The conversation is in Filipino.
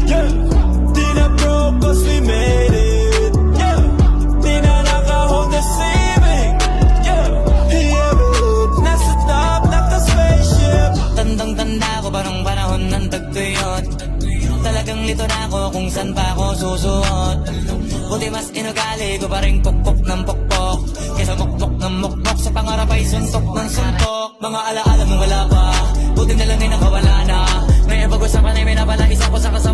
Yeah, di na broke cause we made it. Yeah, di na naka-hold na ceiling. Yeah, yeah, nasa top like a spaceship. Tandang-tanda ko parang panahon ng tagtuyot. Talagang lito na ako kung saan pa ako susuot. Buti mas inugali ko pa rin pukpok ng pukpok kaysa mukpok ng mukpok. Sa pangarap ay suntok ng suntok. Mga alaala mo wala pa, buti na lang ay nakawala na. May pag-usapan ay may napala isa ko sa kasama.